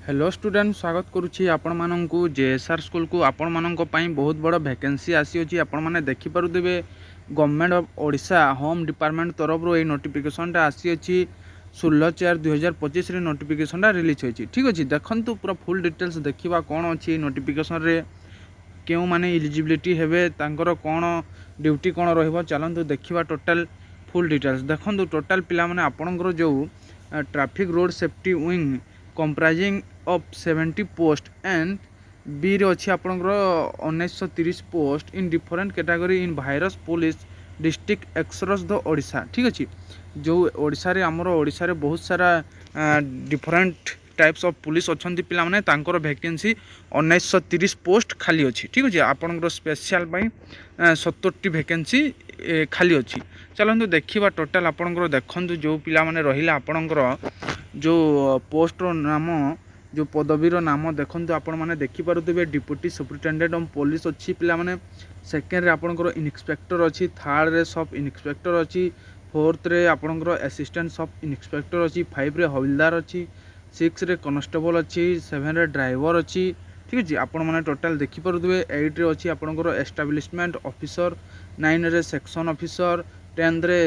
Hello student स्वागत करुच्ची आपण मानू जेएसआर स्कूल को आपण मानक बहुत बड़ वैकेंसी आसी अच्छी आपण मैंने देखिपे government of Odisha home department तरफ ये नोटिफिकेशनटा आसी अच्छी 16/4/2025 नोटिफिकेशनटा रिलीज होती। ठीक अच्छे देखो पूरा फुल डिटेल्स देखा कौन अच्छी नोटिफिकेशन रे क्यों माने इलिजिबिलिटी हेबे तांकर कौन ड्यूटी कौन रहिबो चलंतु देखिबा टोटल फुल डिटेल्स देखो टोटल पिला माने आपणकर जो traffic road safety wing comprising of 70 post and बी रे अच्छी आपणकर 1930 post in different category in भाइरस police district across the Odisha. ठीक अच्छे जो ओडिशा रे हमर ओडिशा रे बहुत सारा डिफरेंट टाइप्स ऑफ पुलिस अच्छा पिला माने तांकर वैकेंसी 1930 पोस्ट खाली अच्छी। ठीक अच्छे आपणकर स्पेशल 70 वैकेंसी खाली अच्छी। चलतु देखा टोटाल आपणकर देखु जो पिला माने रहिला आपणकर जो पोस्टर नाम जो पदवीर नाम देखो आपण मैंने देखिपे डिप्यूटी सुपरिटेडेंट ऑफ पुलिस अच्छी पिला माने सेकेंड रे आपणकर इन्स्पेक्टर अच्छी थर्ड रे सब इन्स्पेक्टर अच्छी फोर्थ रे आपणकर असिस्टेंट सब इन्स्पेक्टर अच्छी 5 रे हविलदार अच्छी 6 रे कॉन्स्टेबल अच्छी 7 रे ड्राइवर अच्छी। ठीक अच्छे आपण मैंने टोटाल देखिपे 8 रे अच्छी आपणकर एस्टाब्लिशमेंट ऑफिसर 9 रे सेक्शन ऑफिसर 10 रे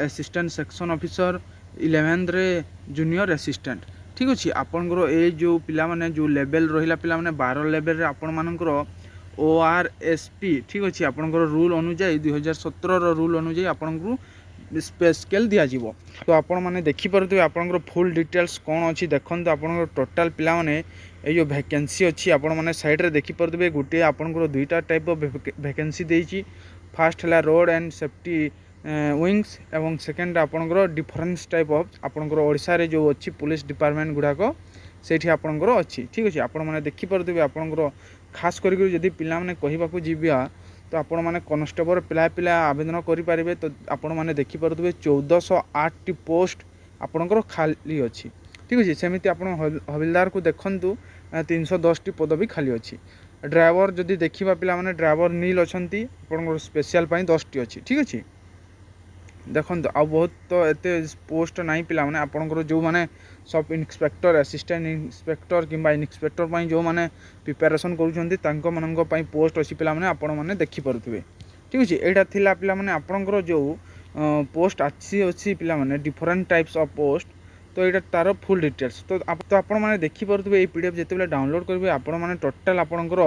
असिस्टेंट सेक्शन ऑफिसर 11 रे जूनियर असिस्टेंट। ठीक अच्छे आपणकर ये जो पिला माने जो लेवल रहिला पिला माने 12 लेवल रे आपण मानकर ORSP। ठीक अच्छे आपणकर रूल अनुसार 2017 रो रूल अनुसार आपणकर स्पेस स्केल दिया जिवो। तो आपण माने देखि परथि आपणकर फुल डिटेल्स कोन अछि देखंतु आपणकर टोटल पिला माने ए जो वैकेंसी अछि आपण माने साइड रे देखि परथि गुटे आपणकर दुईटा टाइप ऑफ वैकेंसी देछि। फर्स्ट हला रोड एंड सेफ्टी विंग्स एवं सेकेंड आपणकर डिफरेंस टाइप ऑफ आपणकर ओडिशा रे जो अच्छी पुलिस डिपार्टमेंट गुड़ाक से आपणकर अच्छी। ठीक अच्छे आपण मैंने देखिपे आपणकर खास करके जदि पिला माने कहबाकू जीवा तो आपण मैंने कॉन्स्टेबल पिला पिला आवेदन करेंगे। तो आपण मैंने देखिपे 1408 पोस्ट आपणकर खाली अच्छी। ठीक अच्छे सेमती आप हविलदार को देखु 310 पदवी खाली अच्छी। ड्राइवर जदि देखा पिला माने ड्राइवर नील अच्छा आपणकर स्पेशल 10टी अच्छी। ठीक अच्छे देखो आ बहुत तो एते पोस्ट नहीं पिला माने आपणकर जो माने सब इन्स्पेक्टर असिस्टेंट इन्स्पेक्टर किंबा इन्स्पेक्टर जो माने प्रिपरेशन करूछंती तांको मानक पई पोस्ट अछि पिला माने आपण माने देखि परथुबे। ठीक अछि एटा थिला पिला माने आपणकर जो पोस्ट अछि पिला माने डिफरेंट टाइप्स ऑफ पोस्ट तो एटा तार फुल डिटेल्स तो आपण माने देखि परथुबे ए पीडीएफ जेतेबेले डाउनलोड करबे आपण माने टोटल आपणकर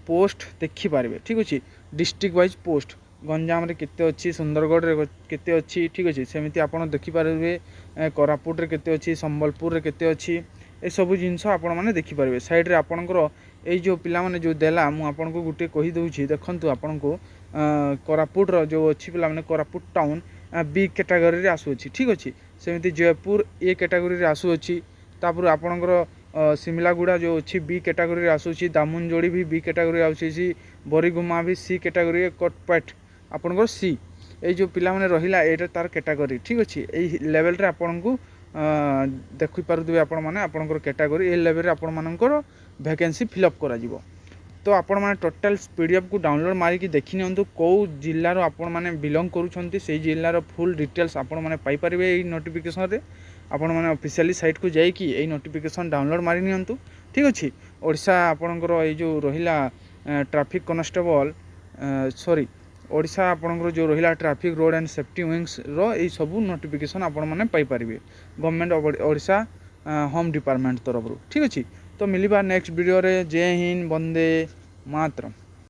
पोस्ट देखि पारबे। ठीक अछि डिस्ट्रिक्ट वाइज पोस्ट गंजाम रे केते अच्छी सुंदरगढ़ रे केते अच्छी। ठीक अच्छे सेमती आप देखिपारे कोरापुट रे केते अच्छी संबलपुर रे केते अच्छी ए सब जिनस आपण मैंने देखिपारे। साइड रे आपणकर ये जो पिला माने जो देला मु आपन को गुटे कहि दउछि देखंतु आपन को कोरापुट रो जो अच्छी पिला माने कोरापुट टाउन बी कैटेगरी रे आसु अछि। ठीक अच्छे सेमती जयपुर ए कैटेगरी रे आसु अछि। तापर आपणकर सिमलागुड़ा जो अच्छी बी कैटेगरी रे आसु अछि। दामुनजोड़ी भी बी कैटेगरी आसु। बरीगुमा भी सी कैटेगरी कोटपेट आपणकर सी ये जो पिला माने रहिला एटा तार कैटेगरी। ठीक अच्छे यही लेवल रे आपन को देखि पारुथबे आपण माने आपणकर कैटेगरी ए लेवल रे आपण मानकर वैकेंसी फिलअप करा जिवो। तो आपण माने टोटल पीडीएफ को डाउनलोड मारिकी देखि नियंतु को जिल्ला रो आपण माने बिलोंग करूछंती से जिल्ला रो फुल डिटेल्स आपण माने पाई परिबे एई नोटिफिकेशन रे। आपण माने ऑफिशियली साइट को जाई कि एई नोटिफिकेशन डाउनलोड मारि नियंतु। ठीक अच्छे ओडिशा आपणकर ए जो रहिला ट्रैफिक कांस्टेबल सॉरी ओडिशा आपणकर जो रहिला traffic road and safety wings रो ए सब नोटिफिकेशन आपण माने पाई परिबे government of Odisha home department तरफ। ठीक अच्छे तो मिलवा नेक्स्ट वीडियो रे। जय हिंद वंदे मातरम।